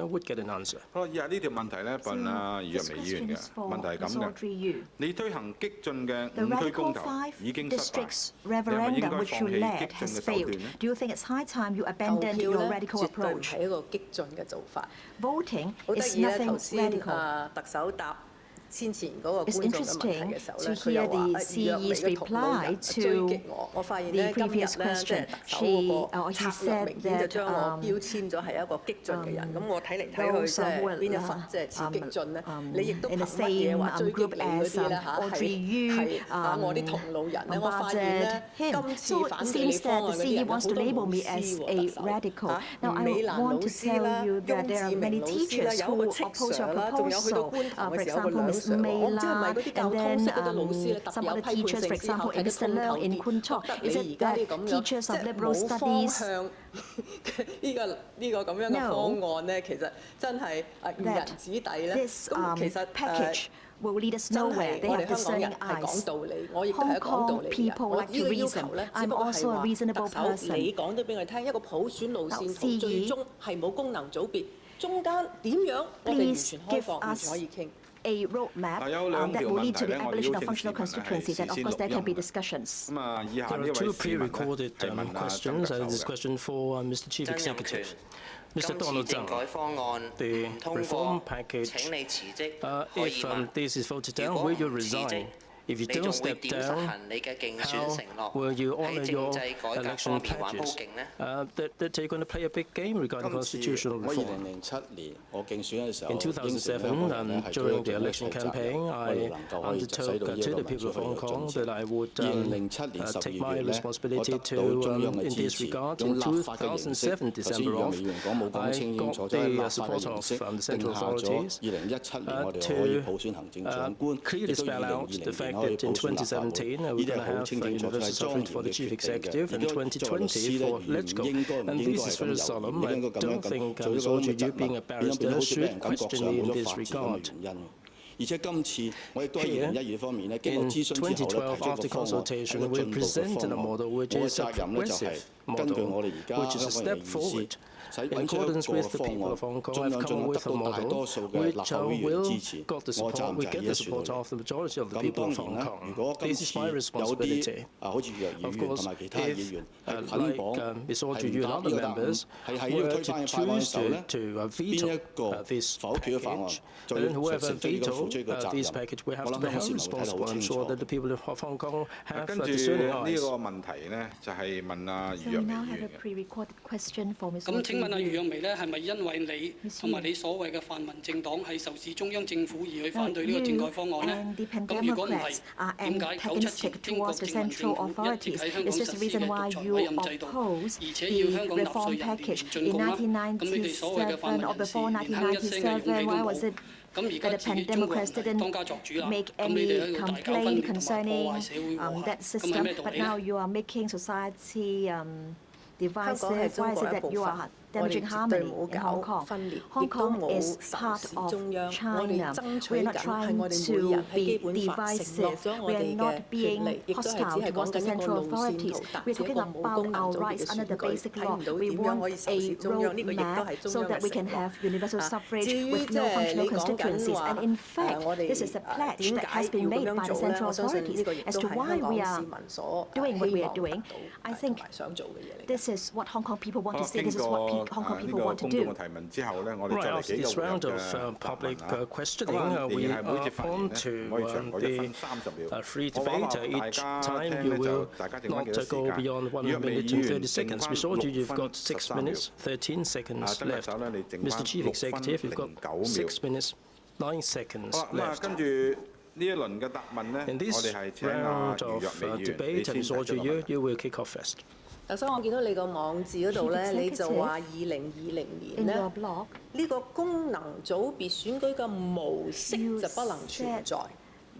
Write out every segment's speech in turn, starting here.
would get an answer. 好，以下呢條問題咧問余若薇議員嘅問題係咁嘅：你推行激進嘅5區公投已經失敗，你係咪應該放棄激進嘅手段呢？ Do you think it's high time you abandon your radical 絕對唔 approach? 係一個激進嘅做法。 Voting 好得 is 意咧， nothing 頭先 radical. 特首答先前嗰個 It's 觀眾嘅問題嘅時候咧， interesting 佢又 to 話 hear the 余若薇 CE's 嘅同路人 reply 追擊我。我發現咧 the 今日咧 previous 即係 question. 特首嗰個 He 策略 said 明顯就 that 將我標籤咗係一個激進嘅人。咁我睇嚟睇去即係邊一份即係似激進咧？你亦都憑乜嘢話追擊你嗰啲咧嚇？係我啲同路人咧？我發現咧今次反對你方案嗰啲人好多老師喎，特首嚇，美蘭老師啦、翁志明老師啦，有一個戚 Sir 啦，仲有去到觀塘嘅時候有個梁 Sir 喎。我唔知係咪嗰啲教通識嗰啲老師咧特別有批判性思考，睇得通透啲，覺得你而家啲咁樣即係冇方向呢個咁樣嘅方案咧，其實真係愚人子弟咧。咁其實will lead us 真 nowhere. 係 They 我 have 哋香港人 discerning 係 eyes. 講道理，我亦都係 Hong 講道 Kong 理嘅。 people 我 like 呢 to 個要 reason. 求咧，只 I'm 不過 also a 係 reasonable 話特首 person. 你講咗俾我聽，一個普選路線嗱圖最終係冇功能組別，中間點樣我哋完全開放，完全可以傾。 A roadmap that will lead to the abolition of functional constituencies, and of course there can be discussions. There are two pre-recorded questions. This question for Mr. Chief Executive. Mr. Donald Tsang, the reform package, if this is voted down, will you resign? If you don't step down, how will you honor your election pledges? That you're going to play a big game regarding constitutional reform. In 2007, during the election campaign, I undertook to the people of Hong Kong that I would take my responsibility in this regard. In 2007, December off, I got the support of the central authorities to clearly spell out the fact that in 2017 we're going to have a universal suffrage for the chief executive, and 2020 for LegCo. And this is very solemn. I don't think Ms. you being a barrister should question me in this regard. Here, in 2012, after consultation, we presented a model which is a progressive model, which is a step forward. In accordance with the people of Hong Kong, I've come up with a model which will get the support of the majority of the people of Hong Kong. This is my responsibility. Of course, if, like Ms. Yu and other members, were to choose to veto this package, then whoever vetoed this package will have to be held responsible. I'm sure that the people of Hong Kong have discerning eyes. 呢個問題呢，就係問So 余 we 若薇 now 議 have a 員嘅。 pre-recorded question for Ms. 咁請問余若薇咧，係咪因為你同埋你所謂嘅泛民政黨係受事中央政府而去反對呢個政改方案咧？咁如果唔係，點解97前英國殖民政府一直喺香港實施嘅獨裁委任制度，而且要香港納稅人連進貢啦？咁你哋所謂嘅泛民人士連哼一聲嘅勇氣都冇。咁而家自中國人係當家作主啦，咁你哋喺度大搞分裂同埋破壞社會和諧，咁係咩道理咧？ divisive. Why is it that you are damaging harmony in Hong Kong? Hong Kong is part of China. We are not trying to be divisive. We are not being hostile towards the central authorities. We are talking about our rights under the basic law. We want a roadmap so that we can have universal suffrage with no functional constituencies. And in fact, this is a pledge that has been made by the central authorities as to why we are doing what we are doing. I think this is what Hong Kong people want to see. This is what Hong Kong people want to do. Right after this round of public questioning, we are on to the free debate. Each time you will not go beyond 1 minute and 30 seconds. Ms. you've got 6 minutes, 13 seconds left. Mr. Chief Executive, you've got 6 minutes, 9 seconds left. In this round of debate, Ms. you will kick off first. 特首，我見到你個網誌嗰度咧，你就話2020年咧，呢個功能組別選舉嘅模式就不能存在。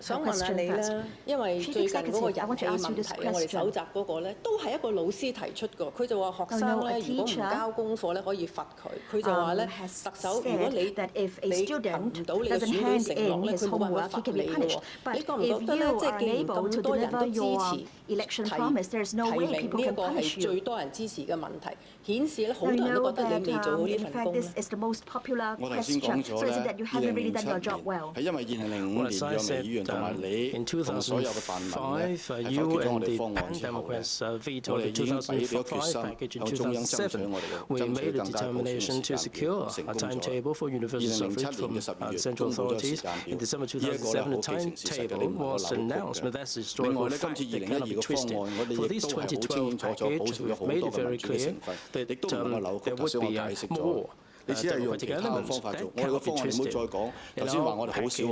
想問下你啦，因為最近嗰個人氣問題，我哋搜集嗰個咧，都係一個老師提出㗎。佢就話學生咧，如果唔交功課咧，可以罰佢。佢就話咧，特首如果你行唔到你嘅選舉承諾咧，佢冇辦法罰你嘅喎。你覺唔覺得咧？即係既然咁多人都支持提名呢一個係最多人支持嘅問題，顯示咧好多人都覺得你未做好呢份工咧。我頭先講咗咧，2007年係因為2005年若薇議員同埋你同所有嘅泛民咧係否決咗我哋方案之後咧，我哋已經俾咗決心向中央爭取我哋嘅爭取 determination to secure a timetable for universal suffrage from central authorities. In December 2007, the timetable was announced, but that's a historical fact that cannot be twisted. For this 2012 package, we've made it very clear that there would be more democratic elements that cannot be twisted. In our package, the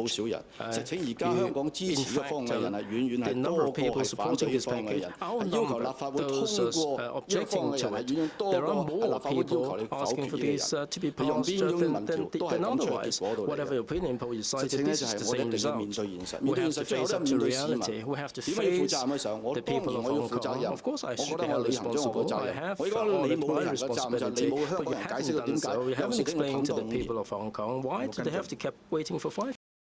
number of people supporting this package outnumber those objecting to it. There are more people asking for this to be passed than otherwise. Whatever opinion poll you cited, this is the same result. We have to face up to reality. We have to face the people of Hong Kong. Of course, I should be held responsible. I have honored my responsibility, but you haven't done so. You haven't explained to the people of Hong Kong why do they have to keep waiting for 5